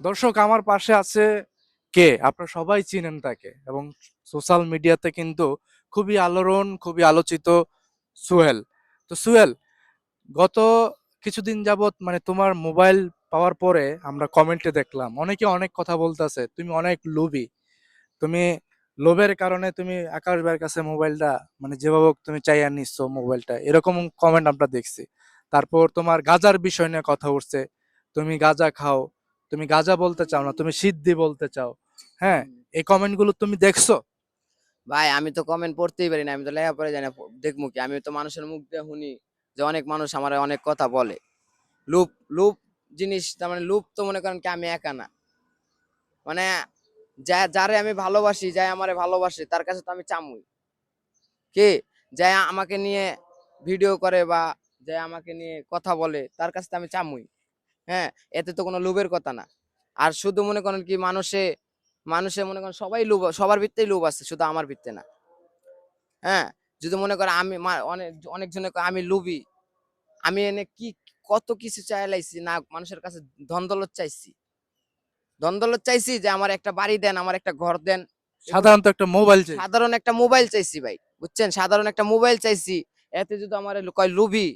দর্শক আমার পাশে আছে কে, আপনারা সবাই চিনেন তাকে, এবং সোশ্যাল মিডিয়াতে কিন্তু খুবই আলোড়ন, খুবই আলোচিত সুহেল। তো সুহেল, গত কিছুদিন যাবত মানে তোমার মোবাইল পাওয়ার পরে আমরা কমেন্টে দেখলাম অনেকে অনেক কথা বলতেছে, তুমি অনেক লোভী, তুমি লোভের কারণে তুমি আকাশ ভাইয়ের কাছে মোবাইলটা মানে যেভাবে হোক তুমি চাইয়া নিচ্ছ মোবাইলটা, এরকম কমেন্ট আমরা দেখছি। তারপর তোমার গাজার বিষয় নিয়ে কথা উঠছে, তুমি গাজা খাও, তুমি গাজা বলতে চাও না, তুমি সিদ্ধি বলতে চাও। হ্যাঁ, এই কমেন্ট গুলো তুমি দেখছো? ভাই আমি তো কমেন্ট পড়তেই পারি না, আমি তো লেখাপড়া জানি না, দেখবো কি? আমি তো মানুষের মুখ দিয়ে শুনি যে অনেক মানুষ আমার অনেক কথা বলে। লুপ লুপ জিনিস, তার মানে লুপ তো মনে করেন কি আমি একা না, মানে যারে আমি ভালোবাসি, যাই আমারে ভালোবাসে, তার কাছে তো আমি চামুই। কে যাই আমাকে নিয়ে ভিডিও করে বা যাই আমাকে নিয়ে কথা বলে, তার কাছে তো আমি চামুই। হ্যাঁ, এতে তো কোনো লোভের কথা না। আর শুধু মনে করেন কি মানুষে মানুষে মনে করেন সবাই লোভ, সবার ভিত্তেই লোভ আছে, শুধু আমার ভিত্তে না। হ্যাঁ, যদি মনে করে আমি অনেক অনেকজনে কয় আমি লোভী, আমি এনে কি কত কিছু চাইলাইছি না, মানুষের কাছে ধন দৌলত চাইছি, ধন দৌলত চাইছি যে আমার একটা বাড়ি দেন, আমার একটা ঘর দেন। এগুলো সাধারণত একটা মোবাইল চাই। সাধারণ একটা মোবাইল চাইছি ভাই, বুঝছেন? সাধারণ একটা মোবাইল চাইছি। এতে যদি আমার কয় লুবি,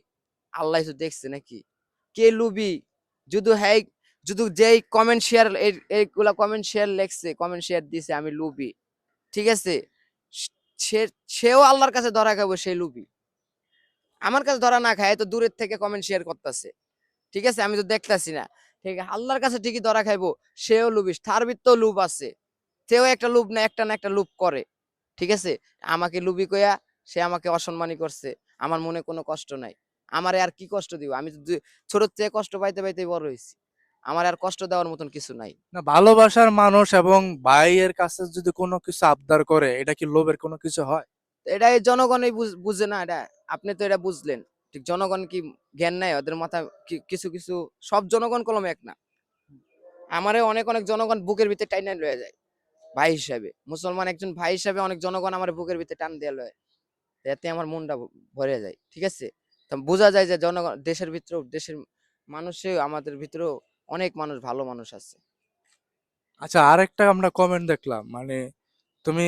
আল্লাহ তো দেখছে নাকি কে লুবি? যদি হ্যাঁ, যদি যেই কমেন্ট শেয়ার এইগুলা কমেন্ট শেয়ার লেখছে, কমেন্ট শেয়ার দিছে আমি লুবি, ঠিক আছে, সে সেও আল্লাহর কাছে ধরা খাবো সেই লুবি। আমার কাছে ধরা না খায়, তো দূরের থেকে কমেন্ট শেয়ার করতেছে, ঠিক আছে, আমি তো দেখতাছি না। ঠিক আছে, আল্লাহর কাছে ঠিকই ধরা খাইবো। সেও লুবিস, তার ভিতরেও লুপ আছে। সেও একটা লুপ না, একটা না একটা লুপ করে, ঠিক আছে। আমাকে লুবি কইয়া সে আমাকে অসম্মানী করছে, আমার মনে কোনো কষ্ট নাই। আমারে আর কি কষ্ট দিব? আমি তো ছোট থেকে কষ্ট পাইতে পাইতে বড় হয়েছি, আমার আর কষ্ট দেওয়ার মতন কিছু নাই। না, ভালোবাসার মানুষ এবং ভাইয়ের কাছে যদি কোনো কিছু আবদার করে, এটা কি লোভের কোনো কিছু হয়? এটা এই জনগণই বুঝে না এটা। আপনি তো এটা বুঝলেন, ঠিক? জনগণ কি জ্ঞান নাই ওদের মাথা? কিছু কিছু সব জনগণ কলম এক না। আমারে অনেক অনেক জনগণ বুকের ভিতরে টাইনা লয়ে যায় ভাই হিসাবে, মুসলমান একজন ভাই হিসাবে অনেক জনগণ আমার বুকের ভিতরে টান দিয়ে লয়। এতে আমার মনটা ভরে যায়, ঠিক আছে। তো বোঝা যায় যে জনগণ, দেশের ভিতরেও, দেশের মানুষে, আমাদের ভিতরেও অনেক মানুষ, ভালো মানুষ আছে। আচ্ছা, আরেকটা আমরা কমেন্ট দেখলাম, মানে তুমি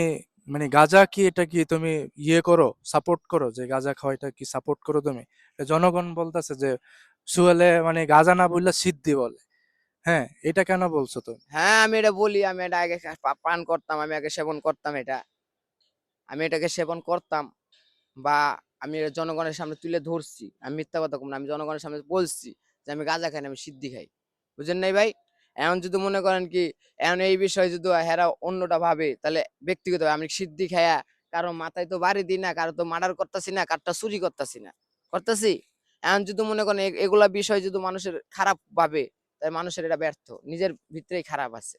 মানে গাঁজা কি, এটা কি তুমি ইয়ে করো, সাপোর্ট করো, যে গাঁজা খাওয়া এটা কি সাপোর্ট করো তুমি? জনগণ বলতেছে যে সুহেলে মানে গাঁজা না বললে সিদ্ধি বলে। হ্যাঁ, এটা কেন বলছো তুমি? হ্যাঁ, আমি এটা বলি, আমি এটা আগে পান করতাম, আমি আগে সেবন করতাম এটা, আমি এটাকে সেবন করতাম, বা আমি এটা জনগণের সামনে তুলে ধরছি। আমি মিথ্যা কথা কম না, আমি জনগণের সামনে বলছি যে আমি গাঁজা খাই না, আমি সিদ্ধি খাই। বুঝেন নাই ভাই? এখন যদি মনে করেন কি, এখন এই বিষয়ে যদি হেরা অন্যটা ভাবে, তাহলে ব্যক্তিগত আমি সিদ্ধি খায়া কারো মাথায় তো বাড়ি দিই না, কারো তো মার্ডার করতেছি না, কারটা চুরি করতেছি না, করতেছি। এখন যদি মনে করেন এগুলা বিষয় যদি মানুষের খারাপ ভাবে, তাই মানুষের এটা ব্যর্থ, নিজের ভিতরেই খারাপ আছে।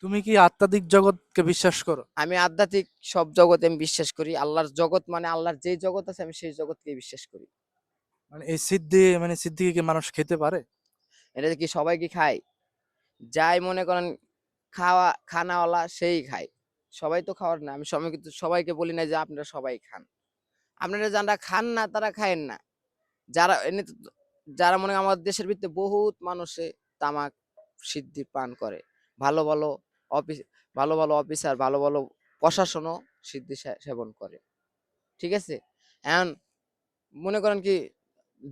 তুমি কি আধ্যাত্মিক জগৎকে বিশ্বাস করো? আমি আধ্যাত্মিক সব জগতে আমি বিশ্বাস করি। আল্লাহর জগৎ মানে আল্লাহর যেই জগৎ আছে, আমি সেই জগৎকে বিশ্বাস করি। মানে এই সিদ্ধি, মানে সিদ্ধি কি মানুষ খেতে পারে? এটা কি সবাই কি খায়? যাই মনে করেন খাওয়া খানাওয়ালা সেই খায়, সবাই তো খাওয়ার না। আমি সময় কিন্তু সবাইকে বলি না যে আপনারা সবাই খান। আপনারা যারা খান না তারা খায়েন না। যারা এমনি যারা মনে করেন আমাদের দেশের ভিতরে বহুত মানুষে তামাক সিদ্ধি পান করে। ভালো ভালো অফিস, ভালো ভালো অফিসার, ভালো ভালো প্রশাসনও সিদ্ধি সেবন করে, ঠিক আছে। এখন মনে করেন কি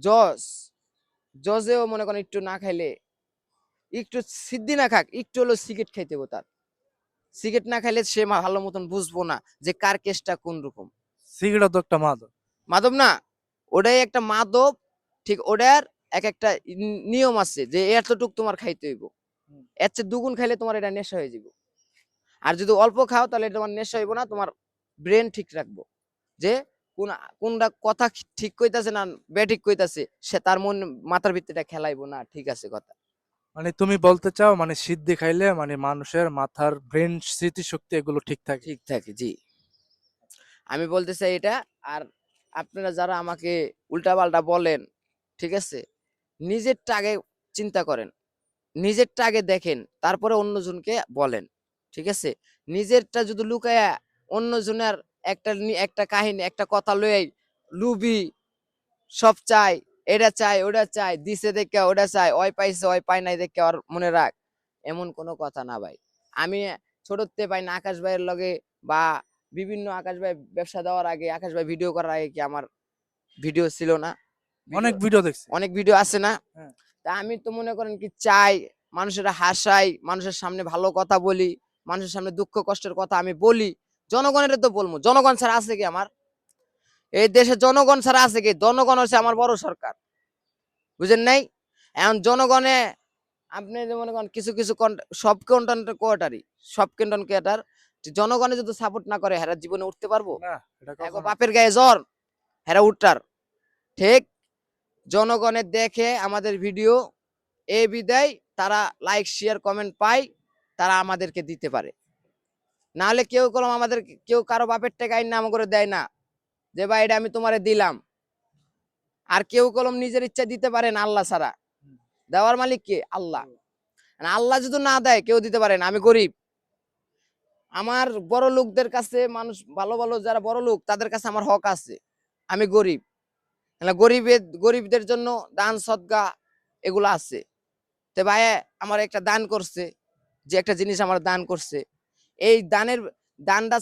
জজ জজেও মনে করেন একটু না খাইলে, একটু সিদ্ধি না খাক, একটু হলো সিগারেট খাইতে হবে তার। সিগারেট না খাইলে সে ভালো মতন বুঝবো না যে কার কেসটা কোন রকম। সিগারেট তো একটা মাদক। মাধব না, ওটাই একটা মাদক, ঠিক। ওটার এক একটা নিয়ম আছে যে এতটুক তোমার খাইতে হইব, হুম। এর চেয়ে দুগুণ খাইলে তোমার এটা নেশা হয়ে যাব। আর যদি অল্প খাও তাহলে তোমার নেশা হইব না, তোমার ব্রেন ঠিক রাখবো যে কোন কোনটা কথা ঠিক কইতাছে না বেঠিক কইতাছে, সে তার মন মাথার ভিতরটা খেলাইবো না, ঠিক আছে কথা। মানে তুমি বলতে চাও মানে সিদ্ধি খাইলে মানে মানুষের মাথার ব্রেন স্মৃতিশক্তি এগুলো ঠিক থাকে? ঠিক থাকে, জি। আমি বলতে চাই এটা। আর আপনারা যারা আমাকে উল্টাপাল্টা বলেন, ঠিক আছে, নিজেরটা আগে চিন্তা করেন, নিজেরটা আগে দেখেন, তারপরে অন্যজনকে বলেন, ঠিক আছে। নিজেরটা যদি লুকায়া অন্যজনের একটা কাহিনী, একটা কথা লই লুবি, সব চাই, এটা চাই ওটা চাই, দিছে দেখে ওটা চাই, ওই পাইছে ওই পাই নাই দেখে আর মনে রাখ, এমন কোনো কথা না ভাই। আমি ছোটতে ভাই না আকাশ ভাইয়ের লগে বা বিভিন্ন আকাশ ভাই ব্যবসা দেওয়ার আগে, আকাশ ভাই ভিডিও করার আগে কি আমার ভিডিও ছিল না? অনেক ভিডিও ভিডিও দেখছি। অনেক ভিডিও আছে না? হ্যাঁ। তা আমি তো মনে করেন কি চাই মানুষের হাসাই, মানুষের সামনে ভালো কথা বলি, মানুষের সামনে দুঃখ কষ্টের কথা আমি বলি। জনগণের তো বলবো, জনগণ ছাড়া আছে কি আমার? এই দেশে জনগণ ছাড়া আছে কি? জনগণ হচ্ছে আমার বড় সরকার, বুঝেন নাই? এখন জনগণে আপনি যে মনে করেন কিছু কিছু সব কন্টেন্ট কোয়ার্টারই, সব কন্টেন্ট ক্রিয়েটার জনগণে যদি সাপোর্ট না করে হেরা জীবনে উঠতে পারবো? না, এটা এগো কখনো বাপের গায়ে জ্বর, হেরা উঠটার ঠিক। জনগণের দেখে আমাদের ভিডিও এ বিদায় তারা লাইক শেয়ার কমেন্ট পায়, তারা আমাদেরকে দিতে পারে। নাহলে কেউ কলম আমাদের, কেউ কারো বাপের টাকা আইন নাম করে দেয় না যে ভাই এটা আমি তোমারে দিলাম। আর কেউ কলম নিজের ইচ্ছা দিতে পারে না আল্লাহ ছাড়া। দেওয়ার মালিক কে? আল্লাহ। আর আল্লাহ যদি না দেয় কেউ দিতে পারে না। আমি গরিব, আমার বড় লোকদের কাছে, মানুষ ভালো ভালো যারা বড় লোক তাদের কাছে আমার হক আছে। আমি গরিব, তাহলে গরিবদের জন্য দান সদকা এগুলো আছে। তো ভাই আমার একটা দান করছে, যে একটা জিনিস আমার দান করছে, এই দানের দানটা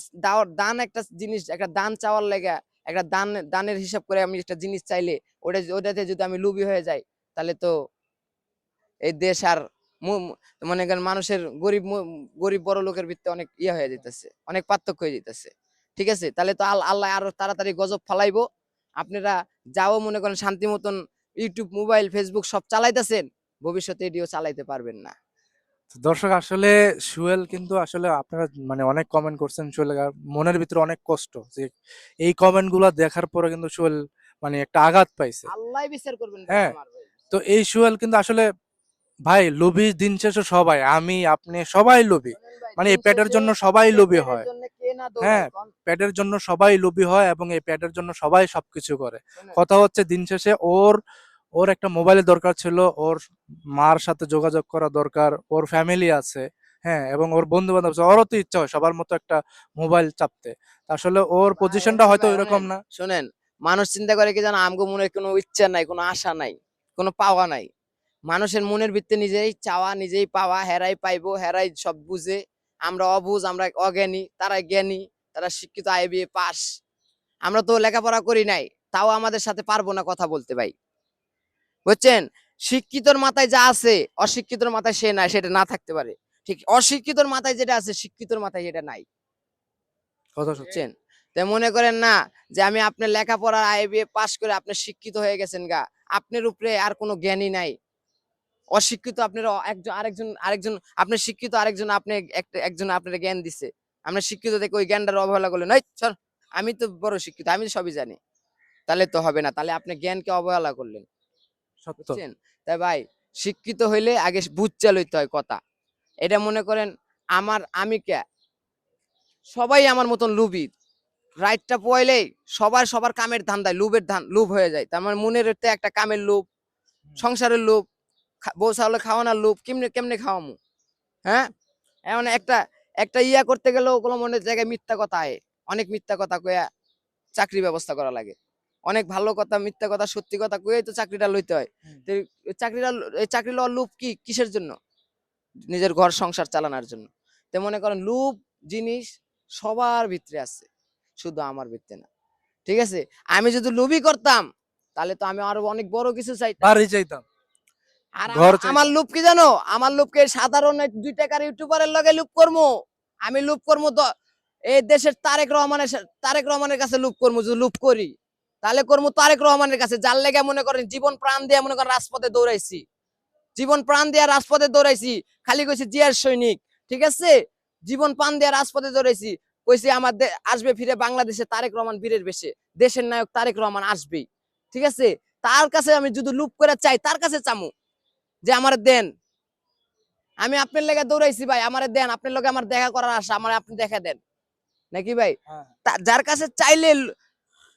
দান একটা জিনিস, একটা দান চাওয়ার লেগে একটা দানের হিসাব করে আমি একটা জিনিস চাইলে ওটাতে যদি আমি লোভী হয়ে যাই, তাহলে তো এই দেশ আর মনে করেন মানুষের গরিব বড় লোকের ভিত্তিতে অনেক ইয়ে হয়ে যেতেছে, অনেক পার্থক্য হয়ে যেতেছে। ঠিক আছে, তাহলে তো আল্লাহ আরো তাড়াতাড়ি গজব ফালাইবো। আপনারা যাও মনে করেন শান্তি মতন ইউটিউব মোবাইল ফেসবুক সব চালাইতেছেন, ভবিষ্যতে এটিও চালাইতে পারবেন না। তো দর্শক আসলে সুহেল কিন্তু আসলে আপনারা মানে অনেক কমেন্ট করছেন, সুহেল মনের ভিতরে অনেক কষ্ট যে এই কমেন্ট গুলা দেখার পরে কিন্তু সুহেল মানে একটা আঘাত পাইছে। আল্লাহ বিচার করবেন ভাই হ্যাঁ, আমার ভাই। তো এই সুহেল কিন্তু আসলে ভাই লোভী দিন শেষে সবাই, আমি আপনি সবাই লোভী। শোনেন ভাই, মানে দিন এই পেটের শেষে জন্য সবাই এই লোভী পেটের হয়। জন্য কে না হ্যাঁ, দৌড়ায় কোন? পেটের জন্য সবাই লোভী হয় এবং এই পেটের জন্য সবাই সবকিছু করে। শোনেন, কথা হচ্ছে দিন শেষে ওর ওর একটা মোবাইলের দরকার ছিল, ওর মার সাথে যোগাযোগ করা দরকার, ওর ফ্যামিলি আছে, হ্যাঁ, এবং ওর বন্ধু বান্ধব আছে, ওরও তো ইচ্ছা হয় সবার মতো একটা মোবাইল চাপতে। তা আসলে ওর ভাই পজিশনটা এমনি হয়তো ভাই এরকম শোনেন, না। শোনেন, মানুষ চিন্তা করে কি জানো, আমগো মনে কোনো ইচ্ছা নাই, কোনো আশা নাই, কোনো পাওয়া নাই। মানুষের মনের ভিত্তি নিজেই চাওয়া নিজেই পাওয়া, হেরাই পাইবো, হেরাই সব বুঝে। আমরা অবুঝ, আমরা অজ্ঞানী, তারা জ্ঞানী, তারা শিক্ষিত আইবিএ পাস। আমরা তো লেখাপড়া করি নাই, তাও আমাদের সাথে পারবো না কথা বলতে ভাই, বুঝছেন? শিক্ষিতর মাথায় যা আছে অশিক্ষিতর মাথায় সে নাই, সেটা না থাকতে পারে। ঠিক অশিক্ষিতর মাথায় যেটা আছে শিক্ষিতর মাথায় সেটা নাই, কথা সত্যি। বুঝছেন? তাই মনে করেন না যে আমি আপনার লেখাপড়া আইবিএ পাস করে আপনি শিক্ষিত হয়ে গেছেন গা, আপনার উপরে আর কোনো জ্ঞানী নাই। অশিক্ষিত আপনার একজন আরেকজন আরেকজন, আপনি শিক্ষিত আরেকজন, আপনি একজন আপনার জ্ঞান দিছে, আপনি শিক্ষিত দেখে ওই জ্ঞানটার অবহেলা করলেন, এই চল আমি তো বড় শিক্ষিত, আমি তো সবই জানি, তাহলে তো হবে না, তাহলে আপনি জ্ঞানকে অবহেলা করলেন, সত্য। বুঝছেন? তাই ভাই শিক্ষিত হইলে আগে বুঝতে লইতে হয় কথা। এটা মনে করেন আমি কে, সবাই আমার মতন লুবি, রাইটটা পয়লেই সবার সবার কামের ধান্দায় লোভ হয়ে যায়। তার মানে মনের একটা কামের লোভ, সংসারের লোভ, বউ ছাগলে খাওয়ানোর লোভ, কেমনে কেমনে খাওয়ামু? হ্যাঁ, এমন একটা একটা ইয়া করতে গেলেও কোনো মনের জায়গায় মিথ্যা কথা আয়, অনেক মিথ্যা কথা কয়া চাকরি ব্যবস্থা করা লাগে, অনেক ভালো কথা মিথ্যা কথা সত্যি কথা কয়ে তো চাকরিটা লইতে হয়। তো এই চাকরিটা, এই চাকরি লওয়ার লোভ কি কিসের জন্য? নিজের ঘর সংসার চালানোর জন্য। তো মনে করেন লোভ জিনিস সবার ভিতরে আছে, শুধু আমার ভিতরে না। ঠিক আছে, আমি যদি লোভই করতাম তাহলে তো আমি আরো অনেক বড় কিছু চাইতাম। বাড়ি চাইতাম, আর ঘর আমার চাইতাম। লোভ কি জানো? আমার লোভকে সাধারণ 2 টাকার ইউটিউবারের লগে লোভ করবো। আমি লোভ করবো এই দেশের তারেক রহমানের কাছে লোভ করবো। যদি লোভ করি তাহলে করবো তারেক রহমানের কাছে, যার লেগে মনে করেন জীবন প্রাণ দিয়ে মনে করেন রাজপথে দৌড়াইছি, জীবন প্রাণ দিয়ে রাজপথে দৌড়াইছি, খালি কইছি জিয়ার সৈনিক। ঠিক আছে, জীবন প্রাণ দিয়ে রাজপথে দৌড়াইছি, কইছি আমার আসবে ফিরে বাংলাদেশে তারেক রহমান বীরের বেশে, দেশের নায়ক তারেক রহমান আসবেই। ঠিক আছে, তার কাছে আমি যদি লুপ করে চাই, তার কাছে চামু যে আমার দেন, আমি আপনার লেগে দৌড়াইছি ভাই, আমার দেন, আপনার লগে আমার দেখা করার আশা, আমার আপনি দেখা দেন, নাকি ভাই? হ্যাঁ, যার কাছে চাইলে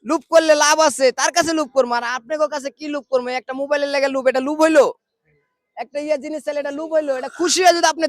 লুপ করলে লাভ আছে তার কাছে লুপ করবো, আর আপনার কাছে কি লুপ করবো? একটা মোবাইলের লেগে লুপ, এটা লুপ হইলো? একটা ইয়ে জিনিস চাইলে এটা লুপ হইলো? এটা খুশি হয়ে যদি আপনি